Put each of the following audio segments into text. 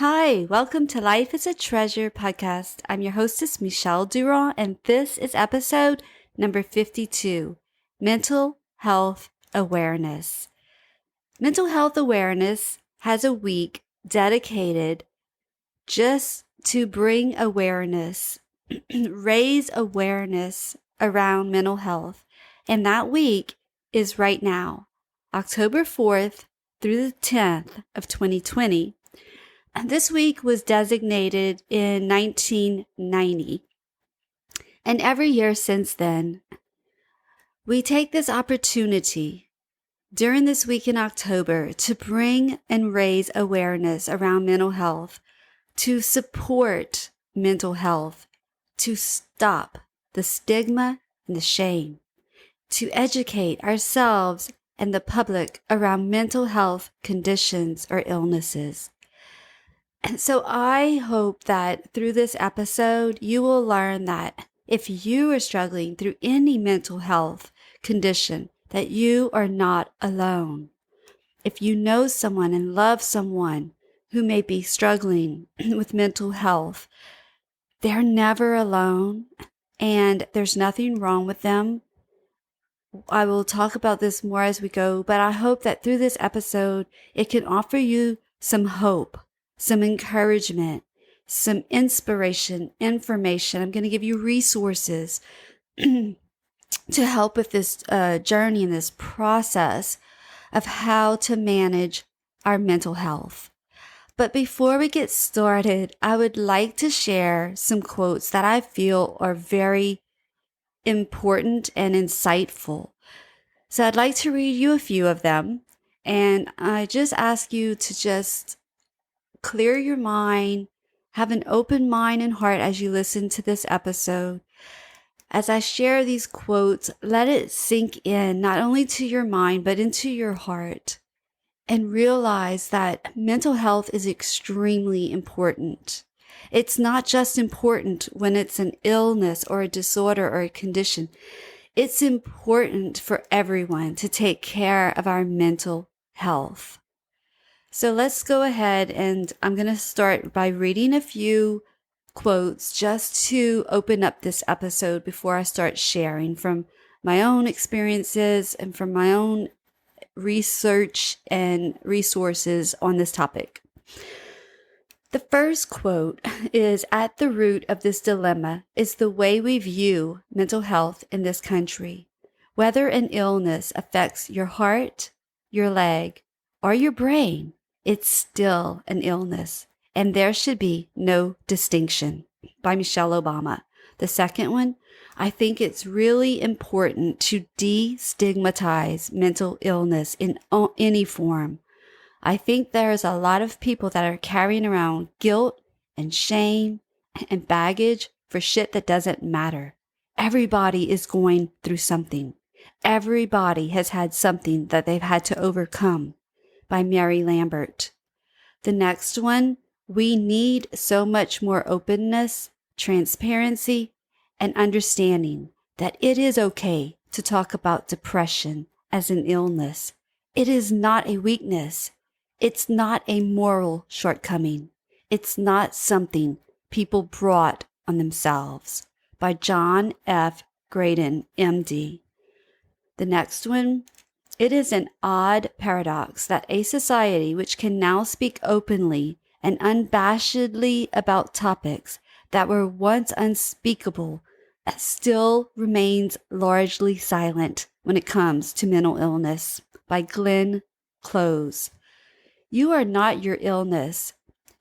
Hi, welcome to Life is a Treasure podcast. I'm your hostess, Michelle Durand, and this is episode number 52, Mental Health Awareness. Mental Health Awareness has a week dedicated just to bring awareness, raise awareness around mental health. And that week is right now, October 4th through the 10th of 2020. This week was designated in 1990. And every year since then, we take this opportunity during this week in October to bring and raise awareness around mental health, to support mental health, to stop the stigma and the shame, to educate ourselves and the public around mental health conditions or illnesses. And so I hope that through this episode, you will learn that if you are struggling through any mental health condition, that you are not alone. If you know someone and love someone who may be struggling with mental health, they're never alone and there's nothing wrong with them. I will talk about this more as we go, but I hope that through this episode, it can offer you some hope, some encouragement, some inspiration, information. I'm going to give you resources to help with this journey and this process of how to manage our mental health. But before we get started, I would like to share some quotes that I feel are very important and insightful. So I'd like to read you a few of them. And I just ask you to just clear your mind, have an open mind and heart as you listen to this episode. As I share these quotes, let it sink in not only to your mind, but into your heart, and realize that mental health is extremely important. It's not just important when it's an illness or a disorder or a condition. It's important for everyone to take care of our mental health. So let's go ahead, and I'm going to start by reading a few quotes just to open up this episode before I start sharing from my own experiences and from my own research and resources on this topic. The first quote is, "At the root of this dilemma is the way we view mental health in this country. Whether an illness affects your heart, your leg, or your brain, it's still an illness, and there should be no distinction," by Michelle Obama. The second one, "I think it's really important to destigmatize mental illness in any form. I think there's a lot of people that are carrying around guilt and shame and baggage for shit that doesn't matter. Everybody is going through something. Everybody has had something that they've had to overcome," by Mary Lambert. The next one, "We need so much more openness, transparency, and understanding that it is okay to talk about depression as an illness. It is not a weakness. It's not a moral shortcoming. It's not something people brought on themselves," by John F. Graydon, MD. The next one, "It is an odd paradox that a society which can now speak openly and unabashedly about topics that were once unspeakable still remains largely silent when it comes to mental illness," by Glenn Close. "You are not your illness.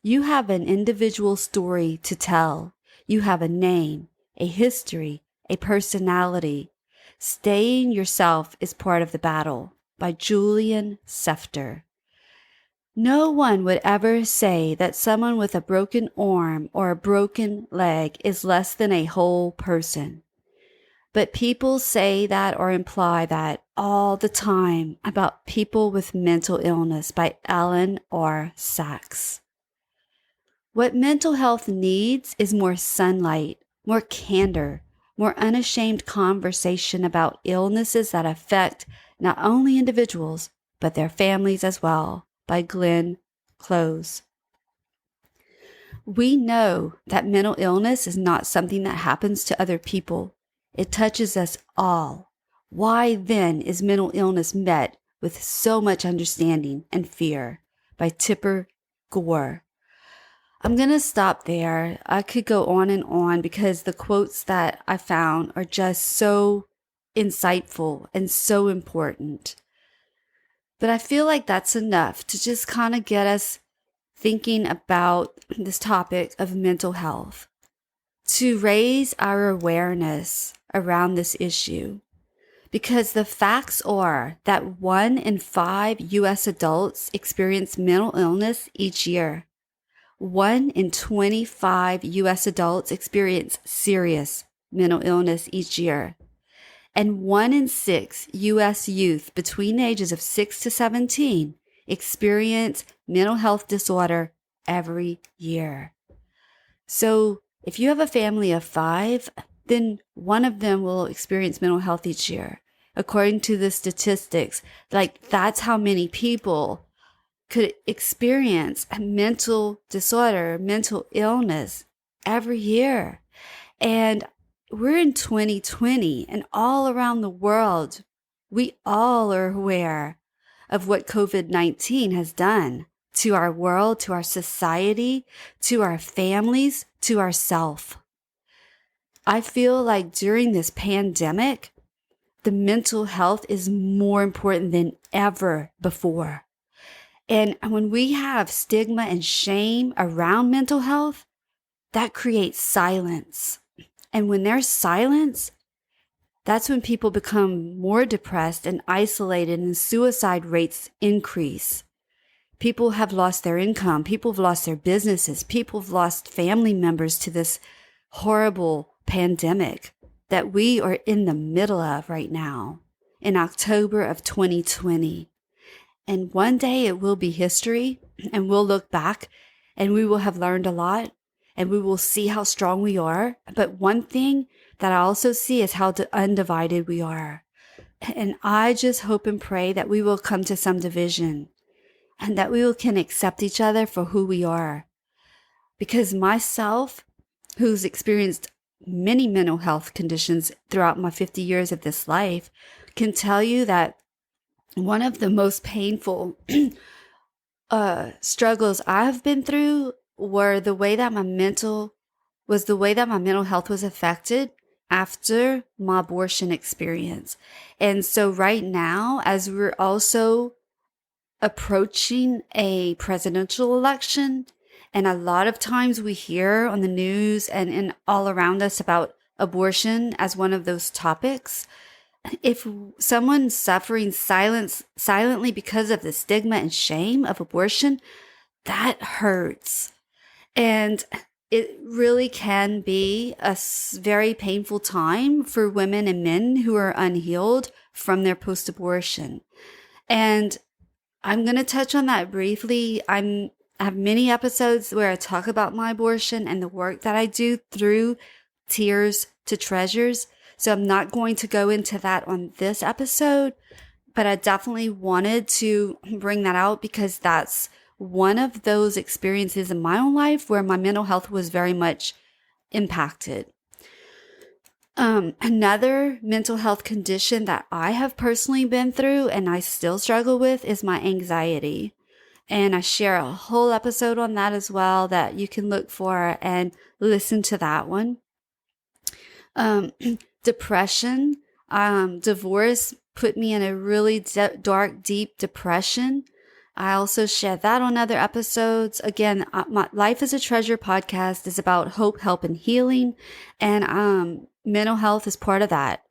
You have an individual story to tell. You have a name, a history, a personality. Staying yourself is part of the battle," by Julian Sefter. "No one would ever say that someone with a broken arm or a broken leg is less than a whole person. But people say that or imply that all the time about people with mental illness," by Alan R. Sachs. "What mental health needs is more sunlight, more candor, more unashamed conversation about illnesses that affect not only individuals, but their families as well," by Glenn Close. We know that mental illness is not something that happens to other people. It touches us all. Why then is mental illness met with so much understanding and fear? By Tipper Gore. I'm going to stop there. I could go on because the quotes that I found are just so insightful and so important. But I feel like that's enough to just kind of get us thinking about this topic of mental health, to raise our awareness around this issue. Because the facts are that 1 in 5 U.S. adults experience mental illness each year. 1 in 25 U.S. adults experience serious mental illness each year. And 1 in 6 U.S. youth between the ages of 6 to 17 experience mental health disorder every year. So if you have a family of 5, then one of them will experience mental health each year. According to the statistics, that's how many people could experience a mental disorder, mental illness every year. And we're in 2020, and all around the world, we all are aware of what COVID-19 has done to our world, to our society, to our families, to ourselves. I feel like during this pandemic, the mental health is more important than ever before. And when we have stigma and shame around mental health, that creates silence. And when there's silence, that's when people become more depressed and isolated, and suicide rates increase. People have lost their income. People have lost their businesses. People have lost family members to this horrible pandemic that we are in the middle of right now in October of 2020. And one day it will be history, and we'll look back and we will have learned a lot, and we will see how strong we are. But one thing that I also see is how undivided we are. And I just hope and pray that we will come to some division, and that we can accept each other for who we are. Because myself, who's experienced many mental health conditions throughout my 50 years of this life, can tell you that one of the most painful struggles I've been through were the way that my mental health was affected after my abortion experience. And so right now, as we're also approaching a presidential election, and a lot of times we hear on the news and all around us about abortion as one of those topics, if someone's suffering silently because of the stigma and shame of abortion, that hurts. And it really can be a very painful time for women and men who are unhealed from their post-abortion. And I'm going to touch on that briefly. I have many episodes where I talk about my abortion and the work that I do through Tears to Treasures. So I'm not going to go into that on this episode, but I definitely wanted to bring that out because that's one of those experiences in my own life where my mental health was very much impacted. Another mental health condition that I have personally been through and I still struggle with is my anxiety. And I share a whole episode on that as well that you can look for and listen to that one. Depression, divorce put me in a really dark, deep depression. I also share that on other episodes. Again, my Life is a Treasure podcast is about hope, help, and healing. And mental health is part of that.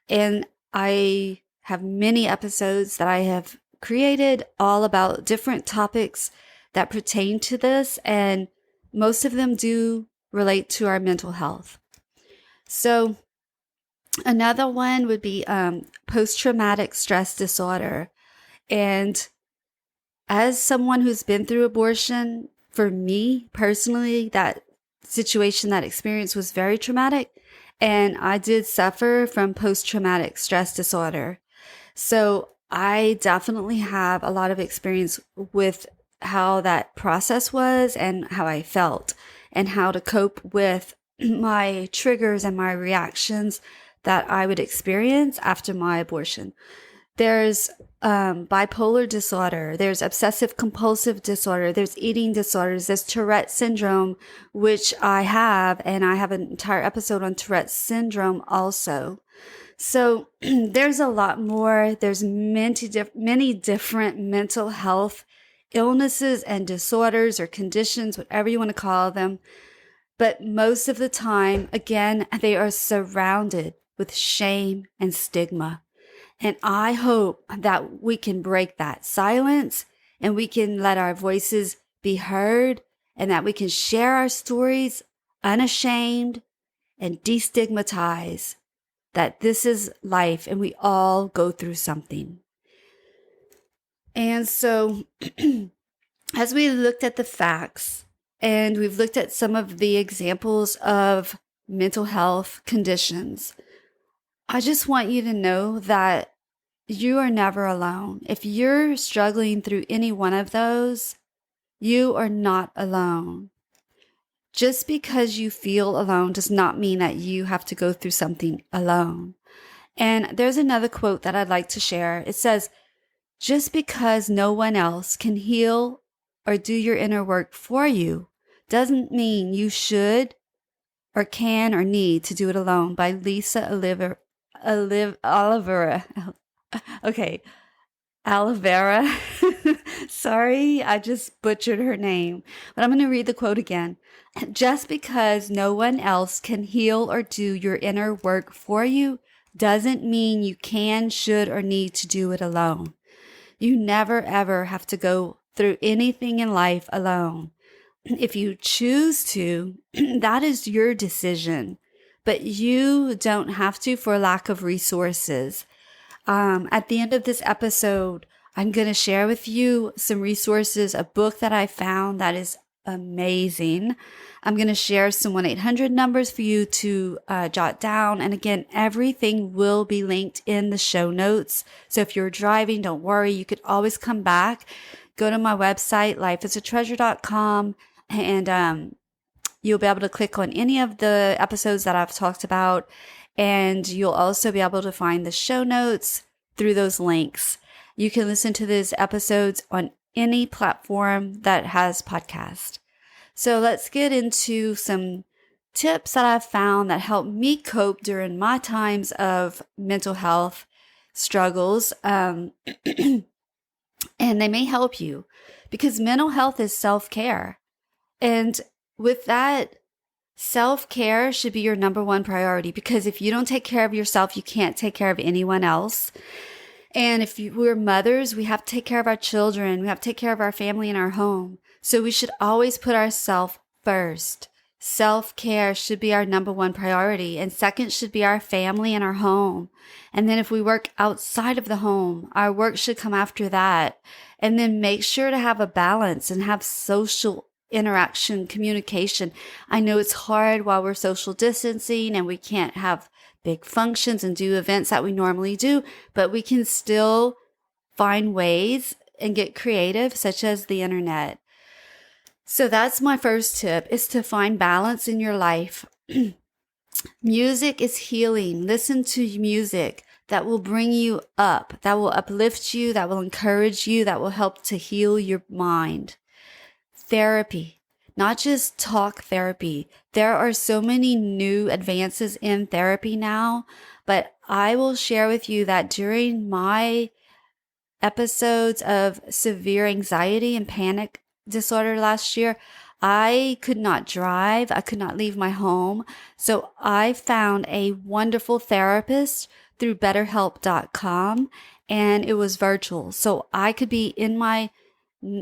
And I have many episodes that I have created all about different topics that pertain to this. And most of them do relate to our mental health. So another one would be post-traumatic stress disorder. And as someone who's been through abortion, for me personally, that situation, that experience was very traumatic. And I did suffer from post-traumatic stress disorder. So I definitely have a lot of experience with how that process was and how I felt and how to cope with my triggers and my reactions that I would experience after my abortion. There's bipolar disorder, there's obsessive compulsive disorder, there's eating disorders, there's Tourette syndrome, which I have, and I have an entire episode on Tourette syndrome also. So there's a lot more. There's many different mental health illnesses and disorders or conditions, whatever you want to call them. But most of the time, again, they are surrounded with shame and stigma. And I hope that we can break that silence and we can let our voices be heard and that we can share our stories unashamed and destigmatize that this is life and we all go through something. And so as we looked at the facts and we've looked at some of the examples of mental health conditions, I just want you to know that you are never alone. If you're struggling through any one of those, you are not alone. Just because you feel alone does not mean that you have to go through something alone. And there's another quote that I'd like to share. It says, just because no one else can heal or do your inner work for you doesn't mean you should or can or need to do it alone, by Lisa Olivera. Okay, Olivera. Sorry, I just butchered her name. But I'm going to read the quote again. Just because no one else can heal or do your inner work for you doesn't mean you can, should, or need to do it alone. You never, ever have to go through anything in life alone. If you choose to, that is your decision. But you don't have to for lack of resources. At the end of this episode, I'm going to share with you some resources, a book that I found that is amazing. I'm going to share some 1-800 numbers for you to jot down. And again, everything will be linked in the show notes. So if you're driving, don't worry. You could always come back. Go to my website, lifeisatreasure.com, and you'll be able to click on any of the episodes that I've talked about. And you'll also be able to find the show notes through those links. You can listen to these episodes on any platform that has podcast. So let's get into some tips that I've found that help me cope during my times of mental health struggles. And they may help you because mental health is self-care. And with that, self-care should be your number one priority, because if you don't take care of yourself, you can't take care of anyone else. And if we're mothers, we have to take care of our children. We have to take care of our family and our home. So we should always put ourselves first. Self-care should be our number one priority. And second should be our family and our home. And then if we work outside of the home, our work should come after that. And then make sure to have a balance and have social interaction, communication. I know it's hard while we're social distancing and we can't have big functions and do events that we normally do, but we can still find ways and get creative, such as the internet. So that's my first tip, is to find balance in your life. Music is healing. Listen to music that will bring you up, that will uplift you, that will encourage you, that will help to heal your mind. Therapy, not just talk therapy. There are so many new advances in therapy now, but I will share with you that during my episodes of severe anxiety and panic disorder last year, I could not drive. I could not leave my home. So I found a wonderful therapist through BetterHelp.com, and it was virtual. So I could be in my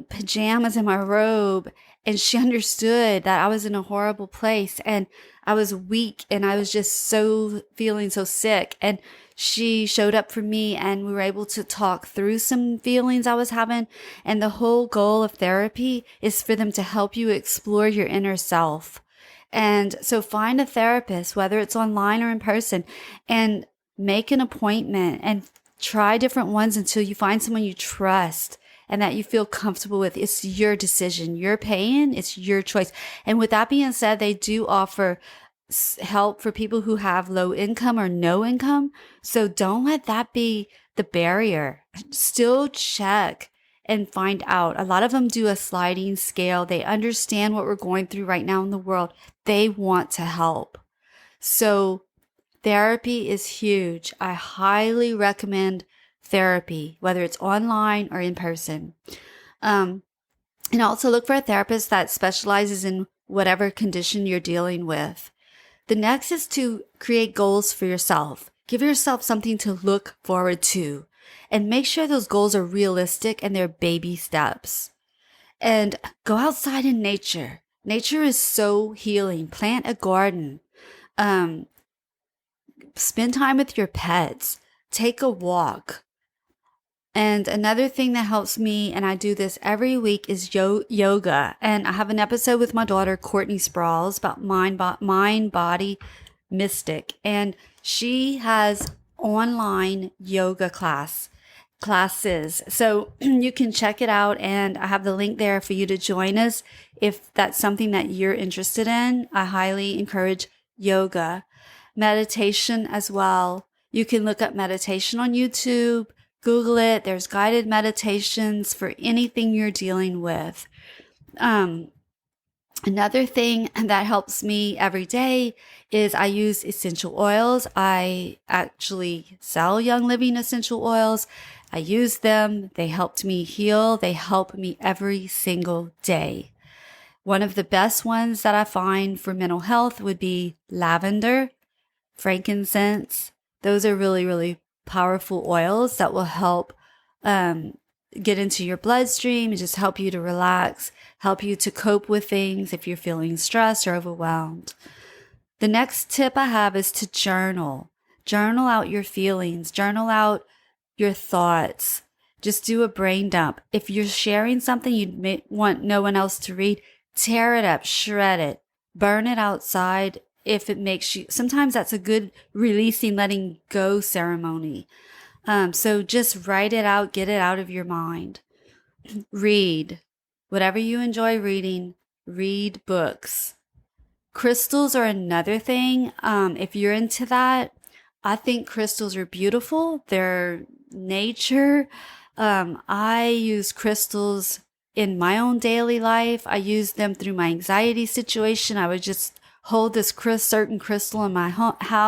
pajamas and my robe, and she understood that I was in a horrible place and I was weak and I was just feeling so sick. And she showed up for me and we were able to talk through some feelings I was having. And the whole goal of therapy is for them to help you explore your inner self. And so find a therapist, whether it's online or in person, and make an appointment and try different ones until you find someone you trust and that you feel comfortable with. It's your decision. You're paying. It's your choice. And with that being said, they do offer help for people who have low income or no income. So don't let that be the barrier. Still check and find out. A lot of them do a sliding scale. They understand what we're going through right now in the world. They want to help. So therapy is huge. I highly recommend therapy, whether it's online or in person. And also look for a therapist that specializes in whatever condition you're dealing with. The next is to create goals for yourself. Give yourself something to look forward to, and make sure those goals are realistic and they're baby steps. And go outside in nature. Nature is so healing. Plant a garden. Spend time with your pets. Take a walk. And another thing that helps me, and I do this every week, is yoga. And I have an episode with my daughter, Courtney Sprouls, about mind, body, mystic. And she has online yoga classes. So you can check it out. And I have the link there for you to join us. If that's something that you're interested in, I highly encourage yoga. Meditation as well. You can look up meditation on YouTube. Google it. There's guided meditations for anything you're dealing with. Another thing that helps me every day is I use essential oils. I actually sell Young Living essential oils. I use them. They helped me heal. They help me every single day. One of the best ones that I find for mental health would be lavender, frankincense. Those are really, really powerful oils that will help get into your bloodstream and just help you to relax, help you to cope with things if you're feeling stressed or overwhelmed. The next tip I have is to journal. Journal out your feelings. Journal out your thoughts. Just do a brain dump. If you're sharing something you may want no one else to read, tear it up, shred it, burn it outside. If it makes you, sometimes that's a good releasing, letting go ceremony. So just write it out, get it out of your mind. Read. Whatever you enjoy reading, read books. Crystals are another thing. If you're into that, I think crystals are beautiful. They're nature. I use crystals in my own daily life. I use them through my anxiety situation. I would just hold this certain crystal in my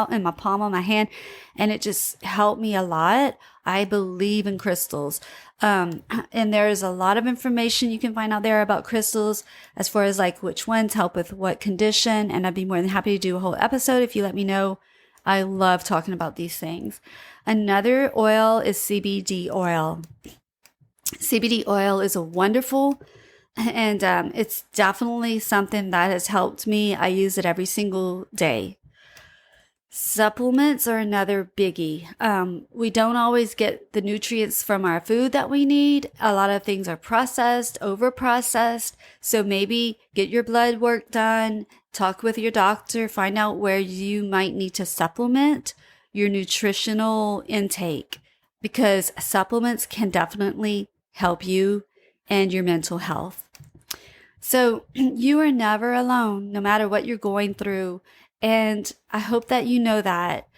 in my palm of my hand, and it just helped me a lot. I believe in crystals. And there's a lot of information you can find out there about crystals as far as like which ones help with what condition. And I'd be more than happy to do a whole episode if you let me know. I love talking about these things. Another oil is CBD oil. CBD oil is a wonderful, and it's definitely something that has helped me. I use it every single day. Supplements are another biggie. We don't always get the nutrients from our food that we need. A lot of things are processed, over-processed. So maybe get your blood work done, talk with your doctor, find out where you might need to supplement your nutritional intake, because supplements can definitely help you and your mental health. So you are never alone, no matter what you're going through. And I hope that you know that.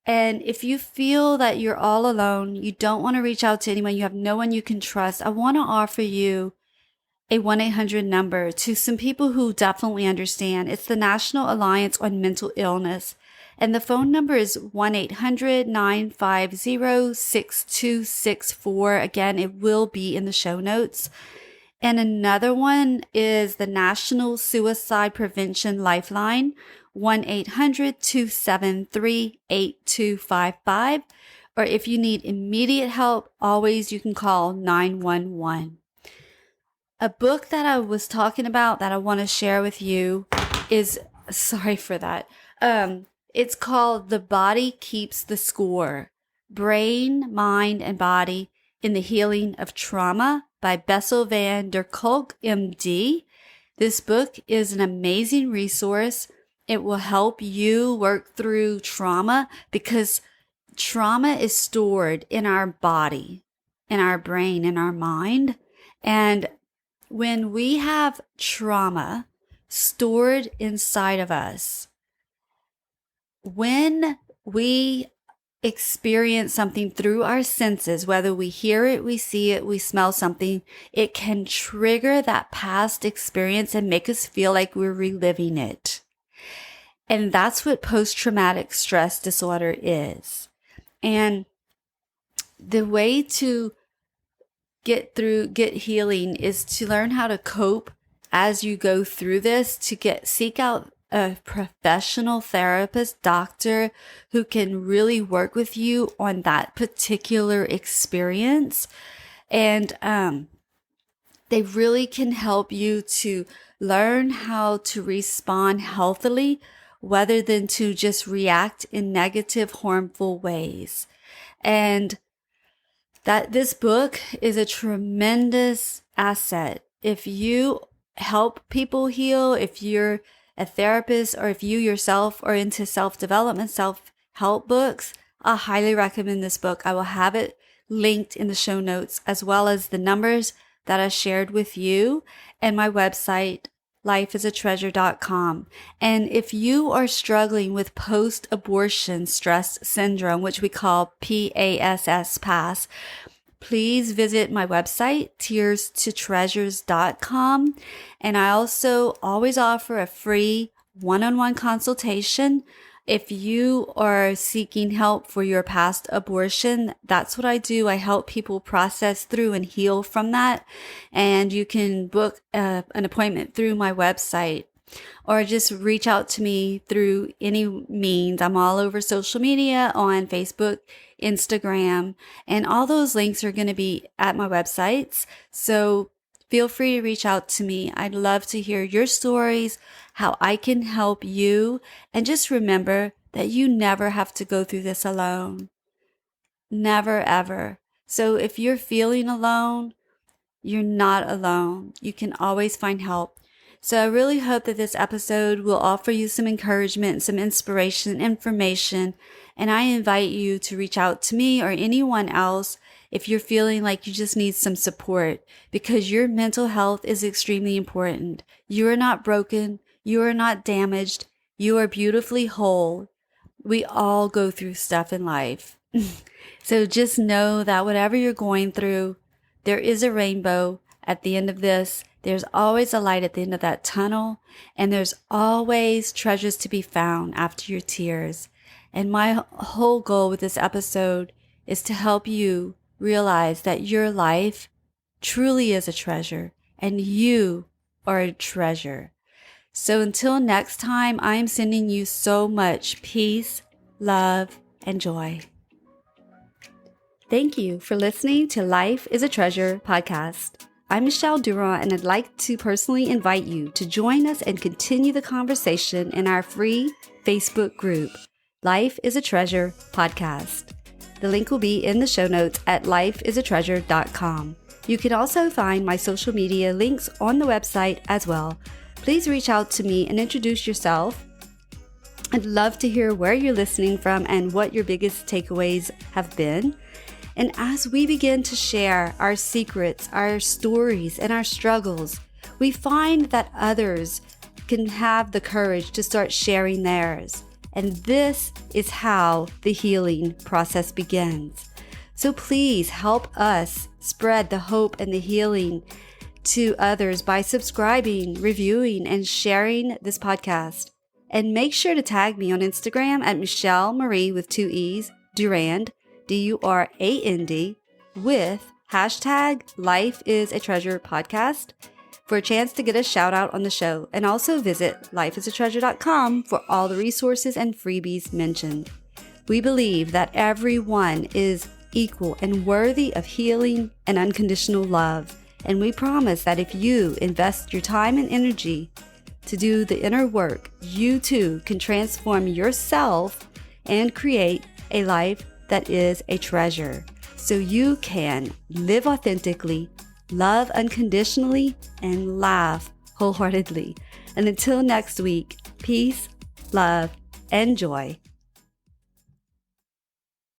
And if you feel that you're all alone, you don't want to reach out to anyone, you have no one you can trust, I want to offer you a 1-800 number to some people who definitely understand. It's the National Alliance on Mental Illness. And the phone number is 1-800-950-6264. Again, it will be in the show notes. And another one is the National Suicide Prevention Lifeline, 1-800-273-8255. Or if you need immediate help, always you can call 911. A book that I was talking about that I want to share with you is, sorry for that. It's called The Body Keeps the Score, Brain, Mind, and Body in the Healing of Trauma by Bessel van der Kolk, MD. This book is an amazing resource. It will help you work through trauma, because trauma is stored in our body. in our brain, in our mind. And when we have trauma stored inside of us, when we experience something through our senses, whether we hear it, we see it, we smell something, it can trigger that past experience and make us feel like we're reliving it. And that's what post-traumatic stress disorder is. And the way to get healing is to learn how to cope as you go through this, to seek out a professional therapist, doctor who can really work with you on that particular experience. And they really can help you to learn how to respond healthily rather than to just react in negative, harmful ways. And that this book is a tremendous asset. If you help people heal, if you're a therapist, or if you yourself are into self-development, self-help books, I highly recommend this book. I will have it linked in the show notes, as well as the numbers that I shared with you and my website, lifeisatreasure.com. And if you are struggling with post-abortion stress syndrome, which we call PASS, please visit my website, tearstotreasures.com. And I also always offer a free one-on-one consultation. If you are seeking help for your past abortion, that's what I do. I help people process through and heal from that. And you can book an appointment through my website, or just reach out to me through any means. I'm all over social media, on Facebook, Instagram, and all those links are going to be at my websites. So feel free to reach out to me. I'd love to hear your stories, how I can help you. And just remember that you never have to go through this alone. Never, ever. So if you're feeling alone, you're not alone. You can always find help. So I really hope that this episode will offer you some encouragement, some inspiration, information. And I invite you to reach out to me or anyone else if you're feeling like you just need some support, because your mental health is extremely important. You are not broken. You are not damaged. You are beautifully whole. We all go through stuff in life. So just know that whatever you're going through, there is a rainbow at the end of this. There's always a light at the end of that tunnel, and there's always treasures to be found after your tears. And my whole goal with this episode is to help you realize that your life truly is a treasure, and you are a treasure. So until next time, I am sending you so much peace, love, and joy. Thank you for listening to Life is a Treasure podcast. I'm Michelle Durand, and I'd like to personally invite you to join us and continue the conversation in our free Facebook group, Life is a Treasure podcast. The link will be in the show notes at lifeisatreasure.com. You can also find my social media links on the website as well. Please reach out to me and introduce yourself. I'd love to hear where you're listening from and what your biggest takeaways have been. And as we begin to share our secrets, our stories, and our struggles, we find that others can have the courage to start sharing theirs. And this is how the healing process begins. So please help us spread the hope and the healing to others by subscribing, reviewing, and sharing this podcast. And make sure to tag me on Instagram at Michelle Marie with 2 E's, Durand, Durand, with hashtag Life is a Treasure podcast for a chance to get a shout out on the show. And also visit lifeisatreasure.com for all the resources and freebies mentioned. We believe that everyone is equal and worthy of healing and unconditional love. And we promise that if you invest your time and energy to do the inner work, you too can transform yourself and create a life that is a treasure, so you can live authentically, love unconditionally, and laugh wholeheartedly. And until next week, peace, love, and joy.